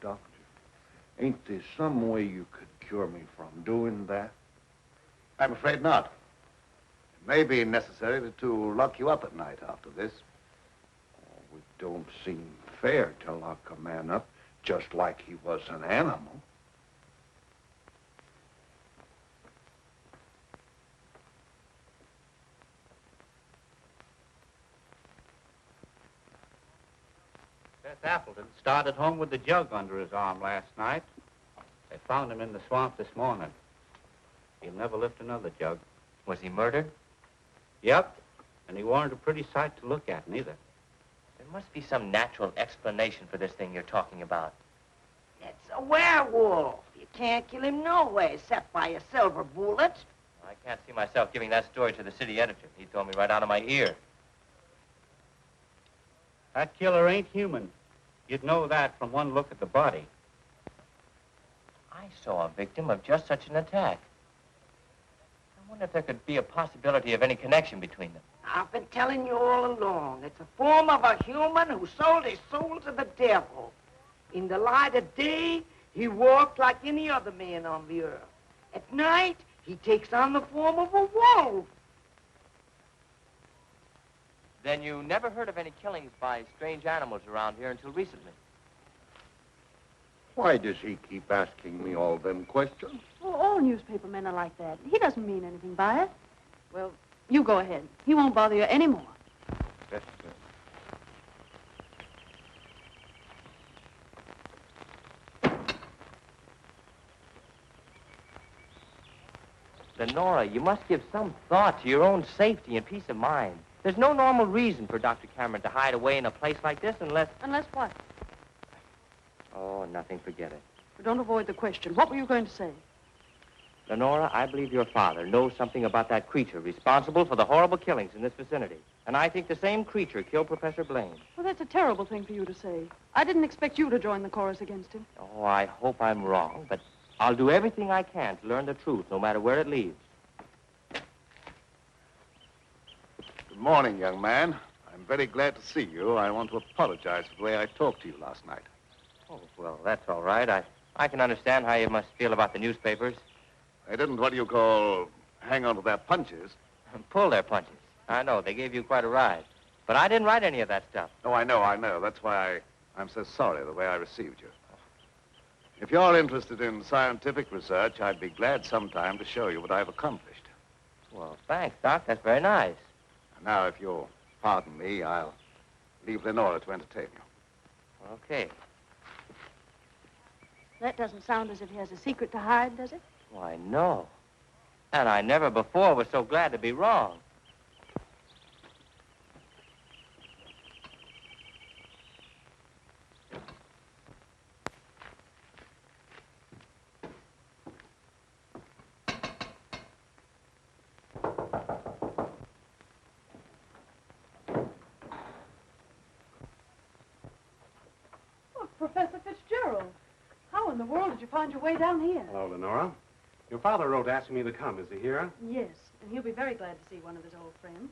Doctor, ain't there some way you could cure me from doing that? I'm afraid not. It may be necessary to lock you up at night after this. Oh, it don't seem fair to lock a man up just like he was an animal. Seth Appleton started home with the jug under his arm last night. They found him in the swamp this morning. He'll never lift another jug. Was he murdered? Yep, and he weren't a pretty sight to look at, neither. There must be some natural explanation for this thing you're talking about. It's a werewolf. You can't kill him no way except by a silver bullet. I can't see myself giving that story to the city editor. He told me right out of my ear. That killer ain't human. You'd know that from one look at the body. I saw a victim of just such an attack. I wonder if there could be a possibility of any connection between them. I've been telling you all along. It's a form of a human who sold his soul to the devil. In the light of day, he walked like any other man on the earth. At night, he takes on the form of a wolf. Then you never heard of any killings by strange animals around here until recently? Why does he keep asking me all them questions? Well, all newspaper men are like that. He doesn't mean anything by it. Well, you go ahead. He won't bother you anymore. That's Lenora, you must give some thought to your own safety and peace of mind. There's no normal reason for Dr. Cameron to hide away in a place like this unless... Unless what? Oh, nothing, forget it. But don't avoid the question. What were you going to say? Lenora, I believe your father knows something about that creature responsible for the horrible killings in this vicinity. And I think the same creature killed Professor Blaine. Well, that's a terrible thing for you to say. I didn't expect you to join the chorus against him. Oh, I hope I'm wrong, but I'll do everything I can to learn the truth, no matter where it leads. Good morning, young man. I'm very glad to see you. I want to apologize for the way I talked to you last night. Oh, well, that's all right. I can understand how you must feel about the newspapers. I didn't, what do you call, hang on to their punches. Pull their punches. I know, they gave you quite a ride. But I didn't write any of that stuff. Oh, I know. That's why I'm so sorry the way I received you. If you're interested in scientific research, I'd be glad sometime to show you what I've accomplished. Well, thanks, Doc. That's very nice. Now, if you'll pardon me, I'll leave Lenora to entertain you. Okay. That doesn't sound as if he has a secret to hide, does it? Why, no. And I never before was so glad to be wrong. Oh, Professor Fitzgerald. How in the world did you find your way down here? Hello, Lenora. Your father wrote asking me to come. Is he here? Yes, and he'll be very glad to see one of his old friends.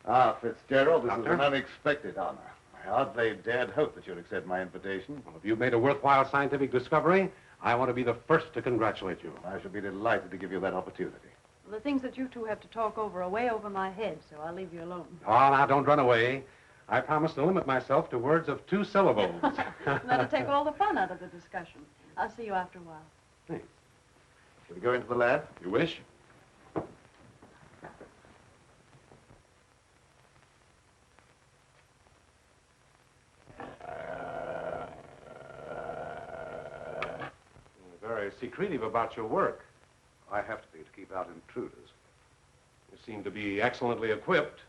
Ah, Fitzgerald, this Doctor? is an unexpected honor. I hardly dared hope that you'd accept my invitation. Well, if you've made a worthwhile scientific discovery, I want to be the first to congratulate you. I shall be delighted to give you that opportunity. Well, the things that you two have to talk over are way over my head, so I'll leave you alone. Oh, now, don't run away. I promise to limit myself to words of 2 syllables. That'll take all the fun out of the discussion. I'll see you after a while. Thanks. Shall we go into the lab? You wish? You're very secretive about your work. I have to be to keep out intruders. You seem to be excellently equipped.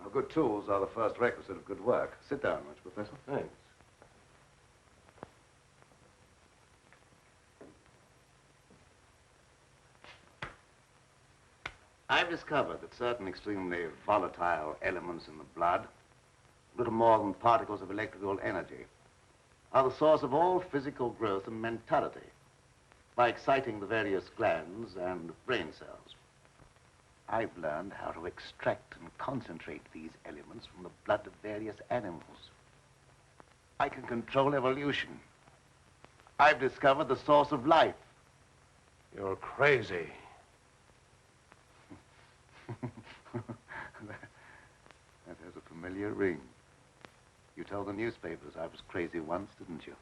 Now, good tools are the first requisite of good work. Sit down, won't you, Professor? Thanks. I've discovered that certain extremely volatile elements in the blood, little more than particles of electrical energy, are the source of all physical growth and mentality by exciting the various glands and brain cells. I've learned how to extract and concentrate these elements from the blood of various animals. I can control evolution. I've discovered the source of life. You're crazy. That has a familiar ring. You told the newspapers I was crazy once, didn't you?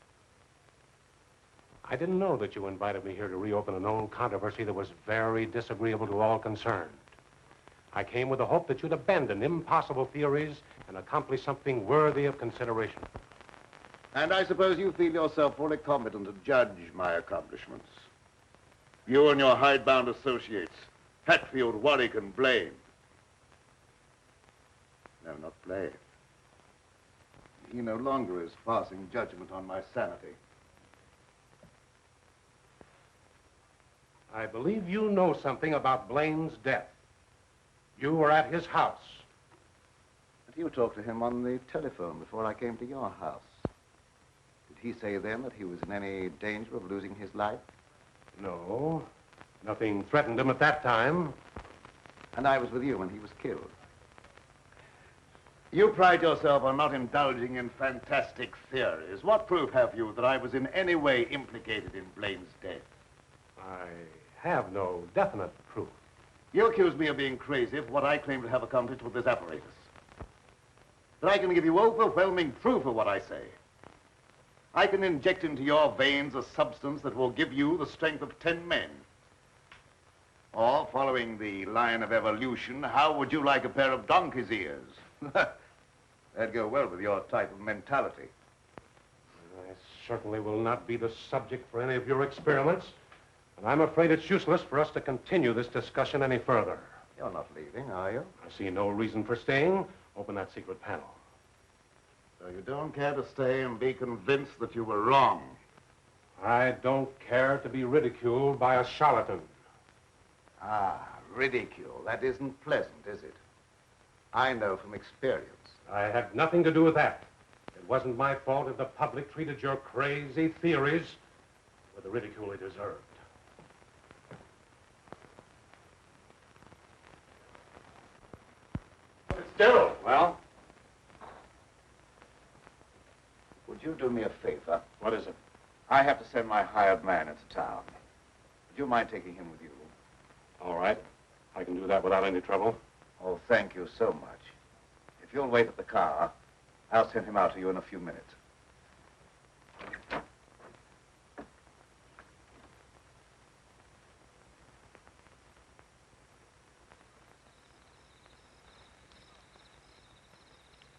I didn't know that you invited me here to reopen an old controversy that was very disagreeable to all concerned. I came with the hope that you'd abandon impossible theories and accomplish something worthy of consideration. And I suppose you feel yourself fully competent to judge my accomplishments. You and your hidebound associates, Hatfield, Warwick, and Blaine. No, not Blaine. He no longer is passing judgment on my sanity. I believe you know something about Blaine's death. You were at his house. But you talked to him on the telephone before I came to your house. Did he say then that he was in any danger of losing his life? No. Nothing threatened him at that time. And I was with you when he was killed. You pride yourself on not indulging in fantastic theories. What proof have you that I was in any way implicated in Blaine's death? I have no definite proof. You accuse me of being crazy for what I claim to have accomplished with this apparatus. But I can give you overwhelming proof of what I say. I can inject into your veins a substance that will give you the strength of 10 men. Or, following the line of evolution, how would you like a pair of donkey's ears? That'd go well with your type of mentality. I certainly will not be the subject for any of your experiments. And I'm afraid it's useless for us to continue this discussion any further. You're not leaving, are you? I see no reason for staying. Open that secret panel. So you don't care to stay and be convinced that you were wrong? I don't care to be ridiculed by a charlatan. Ah, ridicule. That isn't pleasant, is it? I know from experience. I had nothing to do with that. It wasn't my fault if the public treated your crazy theories with the ridicule they deserved. Fitzgerald. Well? Would you do me a favor? What is it? I have to send my hired man into town. Would you mind taking him with you? All right. I can do that without any trouble. Oh, thank you so much. If you'll wait at the car, I'll send him out to you in a few minutes.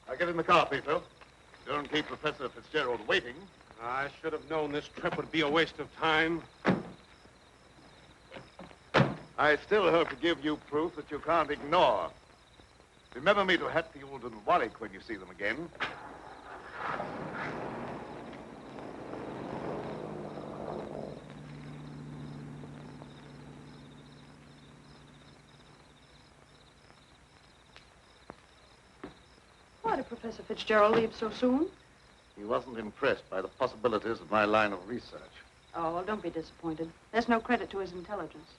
Now get in the car, Peter. Don't keep Professor Fitzgerald waiting. I should have known this trip would be a waste of time. I still hope to give you proof that you can't ignore. Remember me to Hatfield and Warwick when you see them again. Why did Professor Fitzgerald leave so soon? He wasn't impressed by the possibilities of my line of research. Oh, well, don't be disappointed. There's no credit to his intelligence.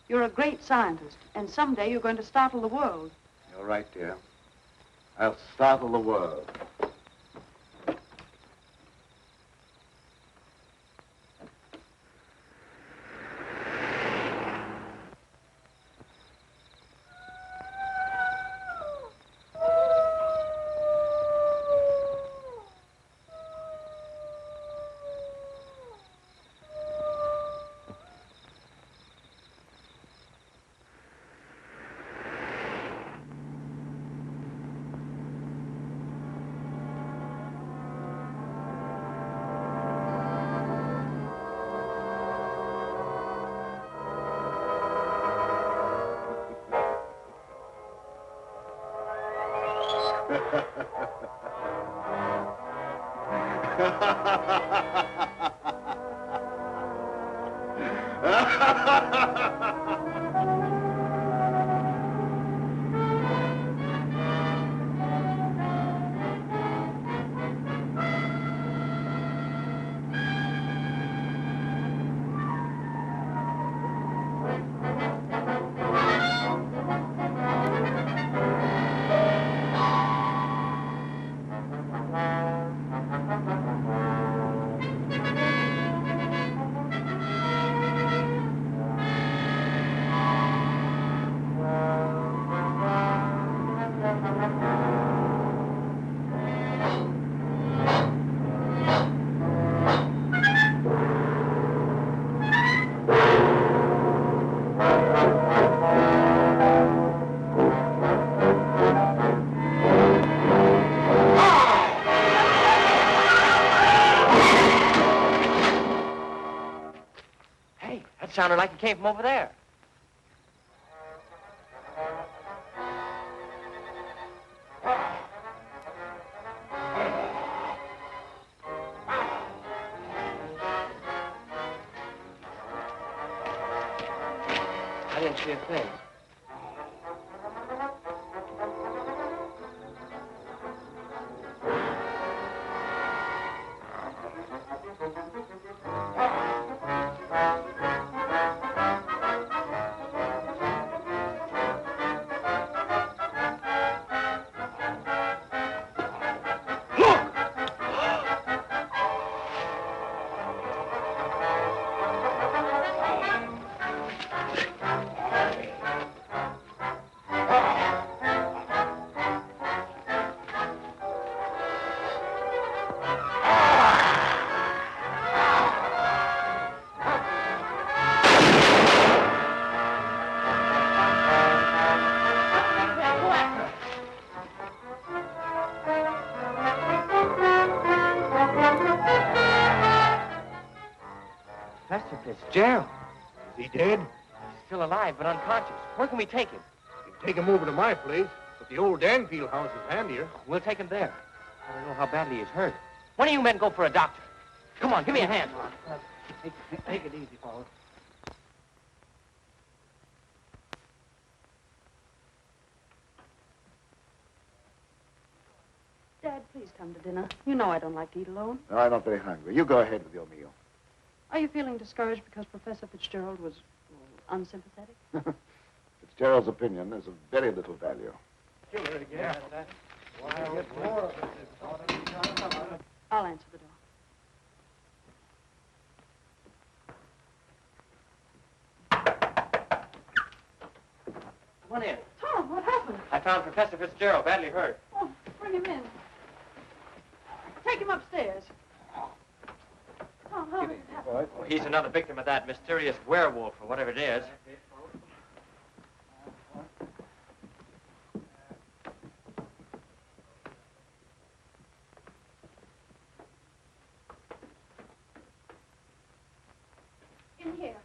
You're a great scientist, and someday you're going to startle the world. You're right, dear. I'll startle the world. Sounded like it came from over there. I didn't see a thing. It's Gerald. Is he dead? Still alive, but unconscious. Where can we take him? You can take him over to my place, but the old Danfield house is handier. We'll take him there. I don't know how badly he's hurt. One of you men go for a doctor. Come on, give me a hand. Take it easy, fellas. Dad, please come to dinner. You know I don't like to eat alone. No, I'm not very hungry. You go ahead with your meal. Are you feeling discouraged because Professor Fitzgerald was unsympathetic? Fitzgerald's opinion is of very little value. Killer again. I'll answer the door. Come on in. Tom, what happened? I found Professor Fitzgerald badly hurt. Oh, bring him in. Take him upstairs. Tom, how did it happen? Well, he's another victim of that mysterious werewolf or whatever it is. In here.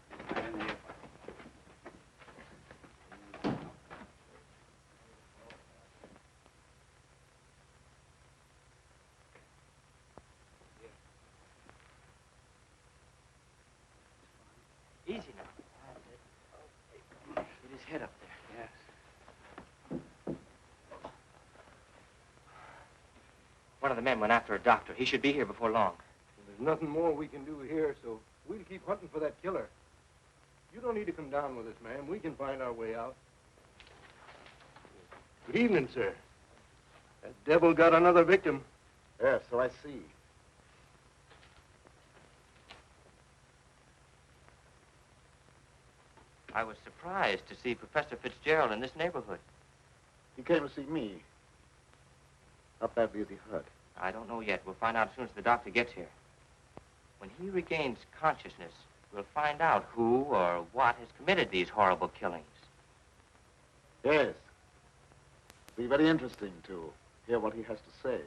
Easy now. Get his head up there. Yes. One of the men went after a doctor. He should be here before long. There's nothing more we can do here, so we'll keep hunting for that killer. You don't need to come down with us, ma'am. We can find our way out. Good evening, sir. That devil got another victim. Yes, so I see. I was surprised to see Professor Fitzgerald in this neighborhood. He came to see me. How badly is he hurt? I don't know yet. We'll find out as soon as the doctor gets here. When he regains consciousness, we'll find out who or what has committed these horrible killings. Yes. It'll be very interesting to hear what he has to say.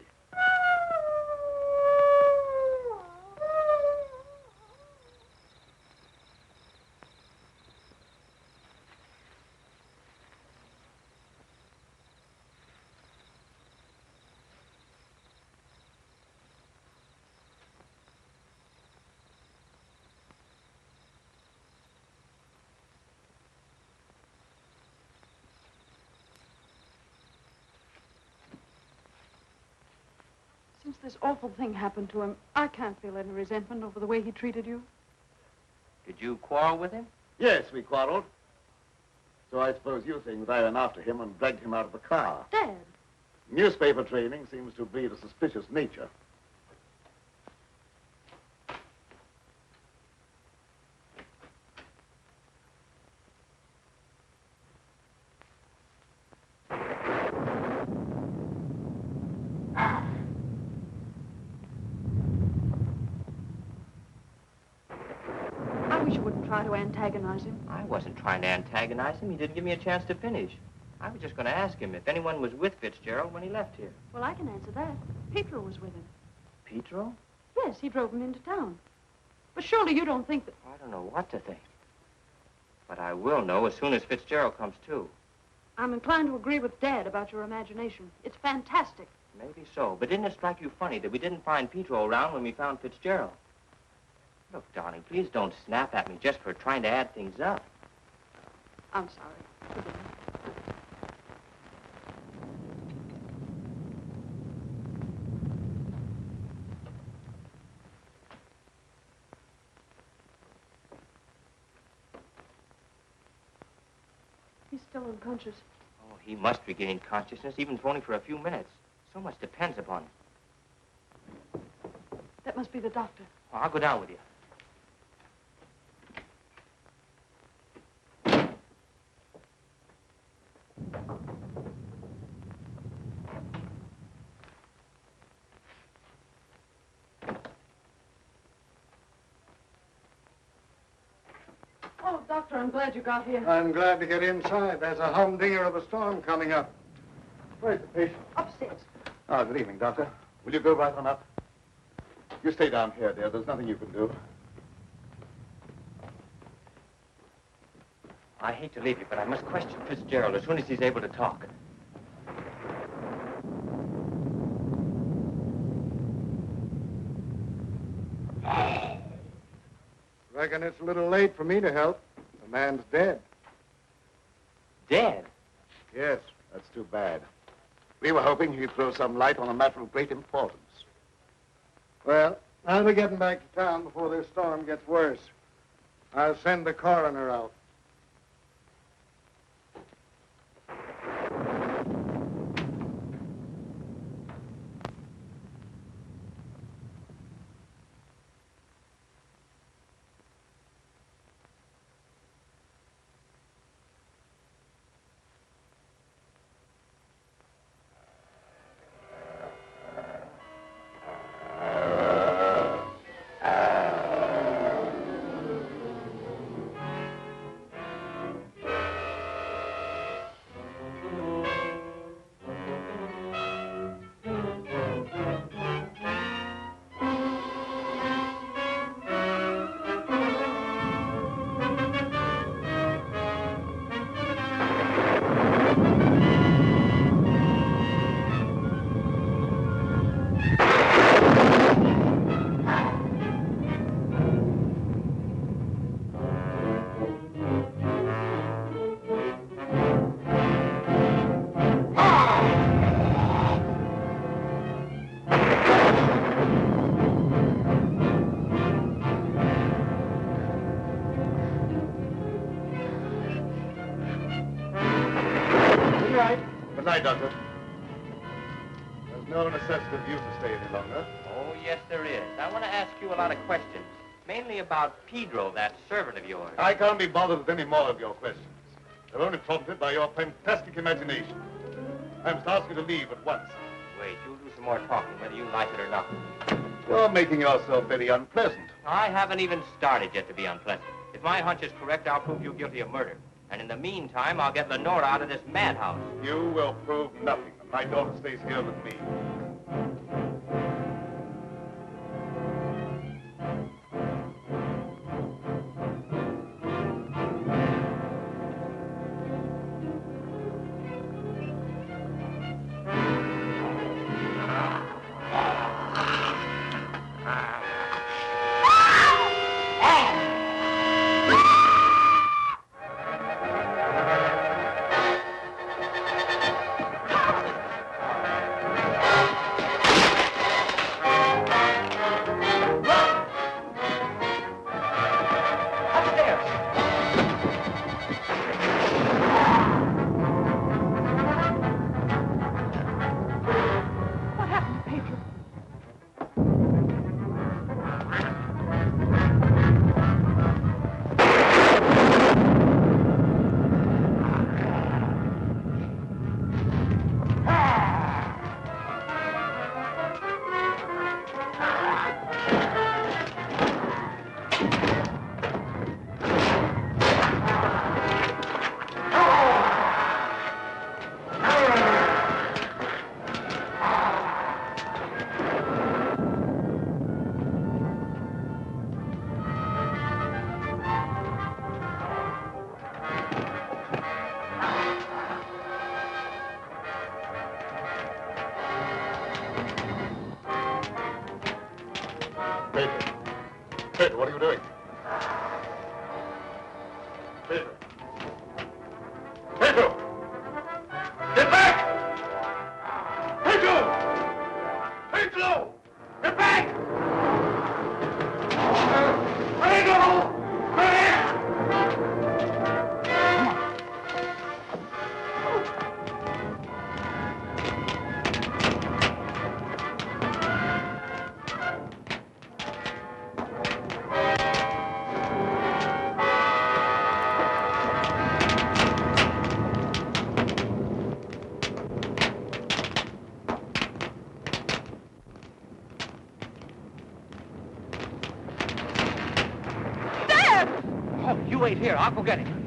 Since this awful thing happened to him, I can't feel any resentment over the way he treated you. Did you quarrel with him? Yes, we quarreled. So I suppose you think that I went after him and dragged him out of the car. Dad. Newspaper training seems to breed a suspicious nature. I wish you wouldn't try to antagonize him. I wasn't trying to antagonize him. He didn't give me a chance to finish. I was just going to ask him if anyone was with Fitzgerald when he left here. Well, I can answer that. Pietro was with him. Pietro? Yes, he drove him into town. But surely you don't think that... I don't know what to think. But I will know as soon as Fitzgerald comes to. I'm inclined to agree with Dad about your imagination. It's fantastic. Maybe so. But didn't it strike you funny that we didn't find Pietro around when we found Fitzgerald? Look, darling, please don't snap at me just for trying to add things up. I'm sorry. Forgive me. He's still unconscious. Oh, he must regain consciousness, even if only for a few minutes. So much depends upon it. That must be the doctor. Oh, I'll go down with you. Oh, Doctor, I'm glad you got here. I'm glad to get inside. There's a humdinger of a storm coming up. Where's the patient? Upstairs. Ah, good evening, Doctor. Will you go right on up? You stay down here, dear. There's nothing you can do. I hate to leave you, but I must question Fitzgerald as soon as he's able to talk. Reckon it's a little late for me to help. The man's dead. Dead? Yes, that's too bad. We were hoping he'd throw some light on a matter of great importance. Well, I'll be getting back to town before this storm gets worse. I'll send the coroner out. Good night, Doctor. There's no necessity for you to stay any longer. Oh, yes, there is. I want to ask you a lot of questions, mainly about Pedro, that servant of yours. I can't be bothered with any more of your questions. They're only prompted by your fantastic imagination. I must ask you to leave at once. Wait, you'll do some more talking, whether you like it or not. You're making yourself very unpleasant. I haven't even started yet to be unpleasant. If my hunch is correct, I'll prove you guilty of murder. And in the meantime, I'll get Lenora out of this madhouse. You will prove nothing. My daughter stays here with me. Pedro, what are you doing? Pedro! Pedro! Get back! Pedro! Pedro! Get back! Pedro! You wait here. I'll go get him.